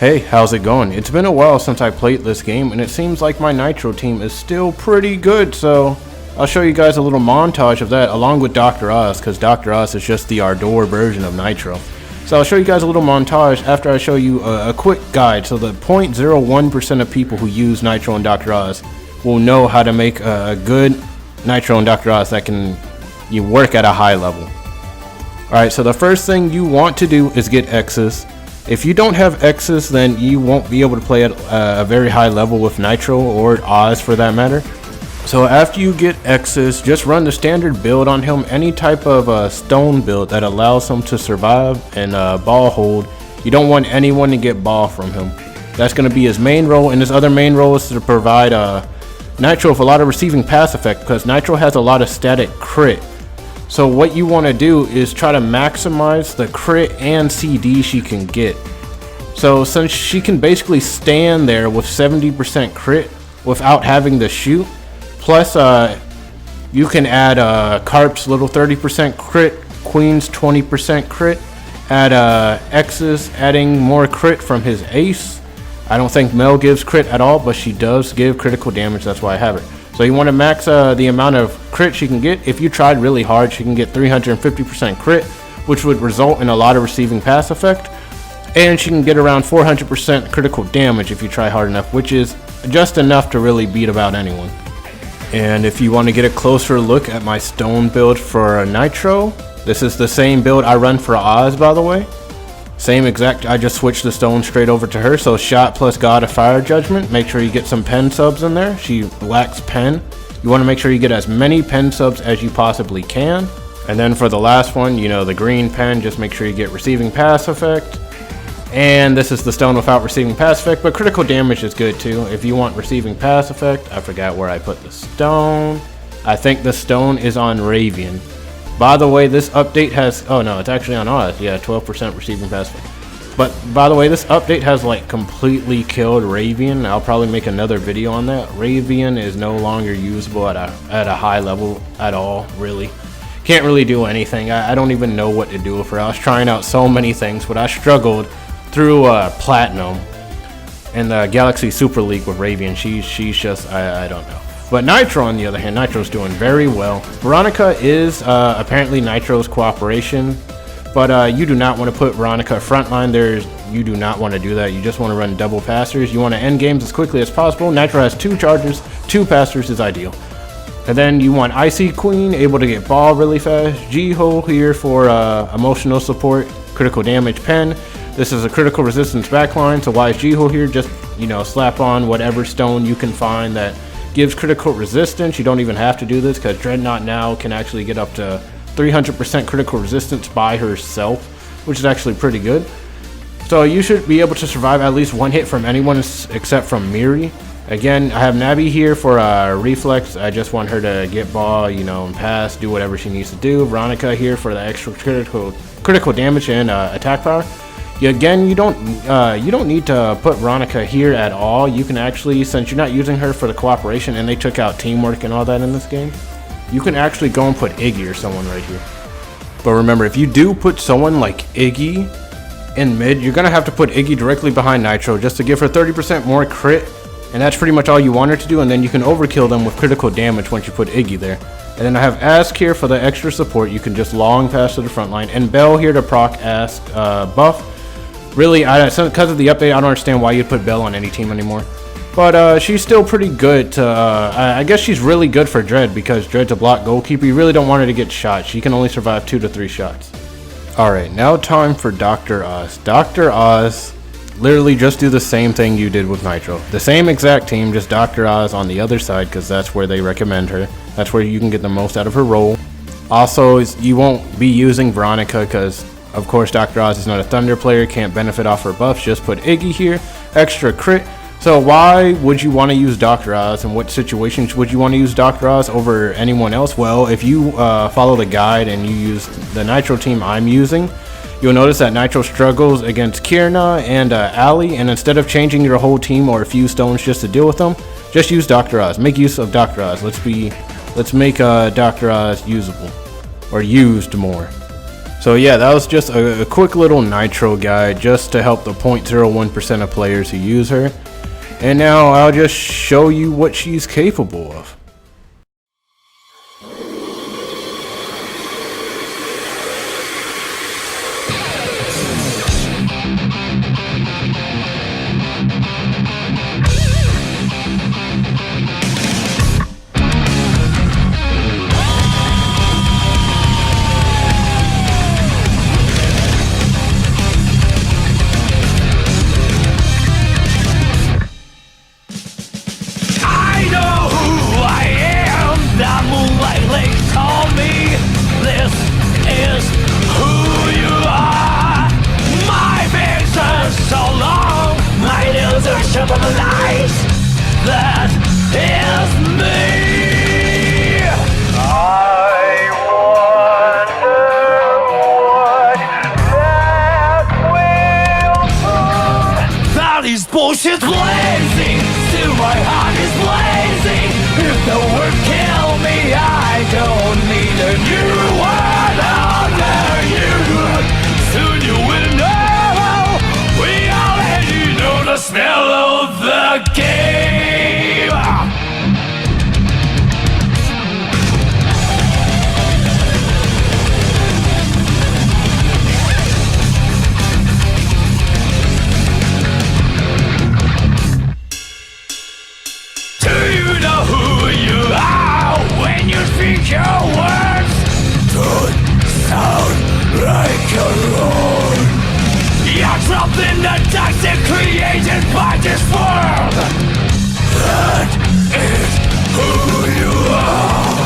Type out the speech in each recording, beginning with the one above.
Hey, how's it going? It's been a while since I played this game, and it seems like my Nitro team is still pretty good, so I'll show you guys a little montage of that along with Dr.Oz, because Dr.Oz is just the Ardor version of Nitro. So I'll show you guys a little montage after I show you a quick guide, so the 0.01% of people who use Nitro and Dr.Oz will know how to make a good Nitro and Dr.Oz that can work at a high level. Alright, so the first thing you want to do is get X's. If you don't have X's, then you won't be able to play at a very high level with Nitro or Oz for that matter. So after you get X's, just run the standard build on him, any type of stone build that allows him to survive and ball hold. You don't want anyone to get ball from him. That's going to be his main role, and his other main role is to provide Nitro with a lot of receiving pass effect, because Nitro has a lot of static crit. So what you want to do is try to maximize the crit and CD she can get. So since she can basically stand there with 70% crit without having to shoot, plus you can add Carp's little 30% crit, Queen's 20% crit, add X's adding more crit from his ace. I don't think Mel gives crit at all, but she does give critical damage, that's why I have it. So you want to max the amount of crit she can get. If you tried really hard, she can get 350% crit, which would result in a lot of receiving pass effect. And she can get around 400% critical damage if you try hard enough, which is just enough to really beat about anyone. And if you want to get a closer look at my stone build for Nitro, this is the same build I run for Oz, by the way. Same exact, I just switched the stone straight over to her. So shot plus God of Fire Judgment. Make sure you get some pen subs in there. She lacks pen. You want to make sure you get as many pen subs as you possibly can. And then for the last one, the green pen, just make sure you get receiving pass effect. And this is the stone without receiving pass effect, but critical damage is good too. If you want receiving pass effect, I forgot where I put the stone. I think the stone is on Ravian. By the way, this update has, oh no, it's actually on Oz. Yeah, 12% receiving pass effect. But by the way, this update has like completely killed Ravian. I'll probably make another video on that. Ravian is no longer usable at a high level at all, really. Can't really do anything. I don't even know what to do with her. I was trying out so many things, but I struggled through Platinum and the Galaxy Super League with Ravian. She's just, I don't know. But Nitro, on the other hand, Nitro's doing very well. Veronica is apparently Nitro's cooperation, but you do not want to put Veronica frontline. You do not want to do that. You just want to run double passers. You want to end games as quickly as possible. Nitro has 2 chargers, 2 passers is ideal. And then you want Icy Queen, able to get ball really fast. G-Hole here for emotional support, critical damage pen. This is a critical resistance backline, so why is G-Hole here? Just, slap on whatever stone you can find that gives critical resistance. You don't even have to do this, because Dreadnought now can actually get up to 300% critical resistance by herself, which is actually pretty good. So you should be able to survive at least 1 hit from anyone except from Miri. Again, I have Navi here for reflex. I just want her to get ball, and pass, do whatever she needs to do. Veronica here for the extra critical damage and attack power. Again, you don't need to put Veronica here at all. You can actually, since you're not using her for the cooperation and they took out teamwork and all that in this game, you can actually go and put Iggy or someone right here. But remember, if you do put someone like Iggy in mid, you're going to have to put Iggy directly behind Nitro just to give her 30% more crit, and that's pretty much all you want her to do, and then you can overkill them with critical damage once you put Iggy there. And then I have Ask here for the extra support. You can just long pass to the front line, and Bell here to proc Ask buff. Really, because of the update, I don't understand why you'd put Bell on any team anymore. But she's still pretty good to, I guess she's really good for Dread, because Dread's a block goalkeeper. You really don't want her to get shot. She can only survive 2 to 3 shots. Alright, now time for Dr.Oz. Dr.Oz, literally just do the same thing you did with Nitro. The same exact team, just Dr.Oz on the other side, because that's where they recommend her. That's where you can get the most out of her role. Also, you won't be using Veronica, because of course, Dr.Oz is not a Thunder player, can't benefit off her buffs. Just put Iggy here, extra crit. So why would you want to use Dr.Oz, and what situations would you want to use Dr.Oz over anyone else? Well, if you follow the guide and you use the Nitro team I'm using, you'll notice that Nitro struggles against Kierna and Ali, and instead of changing your whole team or a few stones just to deal with them, just use Dr.Oz. Make use of Dr.Oz. Let's make Dr.Oz usable, or used more. So yeah, that was just a quick little Nitro guide just to help the 0.01% of players who use her. And now I'll just show you what she's capable of. Bullshit blazing, still my heart is blazing. If the word kill me, I don't need a new word under you. Soon you will know, we already know the smell of the game. Your words don't sound like your own. You're trapped in the toxic created by this world. That is who you are.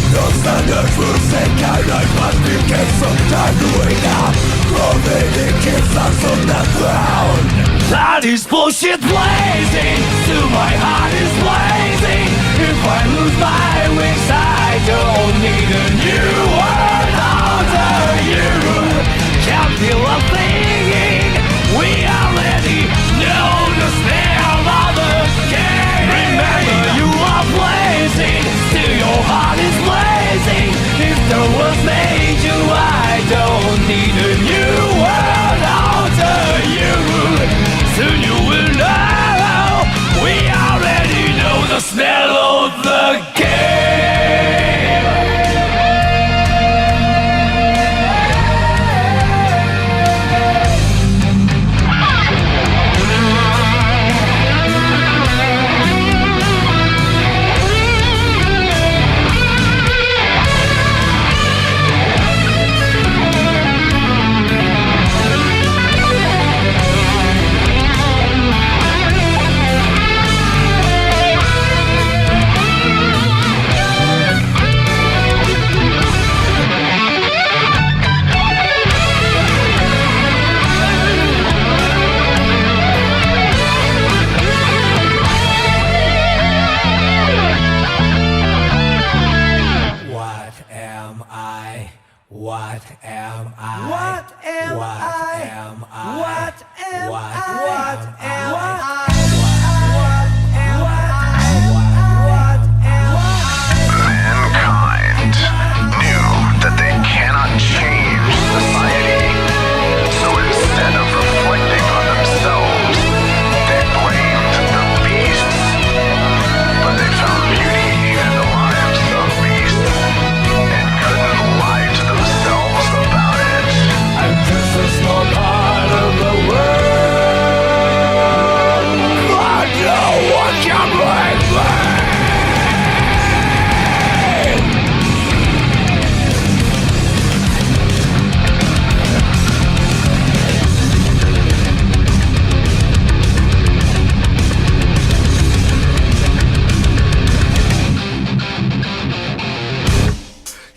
No standard for second life must be kept some time to wake up. Gravity keeps us on the ground. That is bullshit blazing, still my heart is blazing. If I lose my wings, I don't need a new word under you. Can't feel a thing. We already know the smell of the game. Remember, you are blazing, still your heart is blazing. If the world made you, I don't need a new word under you. Soon you will know, we already know the smell of the game.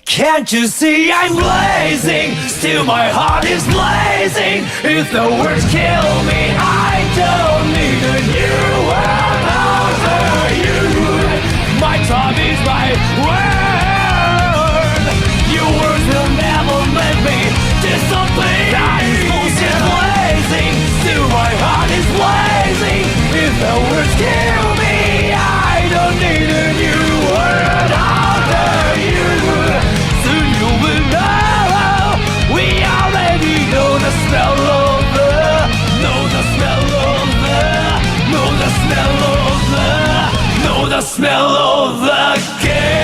Can't you see I'm blazing? Still my heart is blazing. If the words kill me, I don't need a new world under you. My time is my word. Your words will never let me disappear. That is bullshit blazing. Still my heart is blazing. If the words kill me, I don't need a new world under you. Soon you will know, we smell of the game.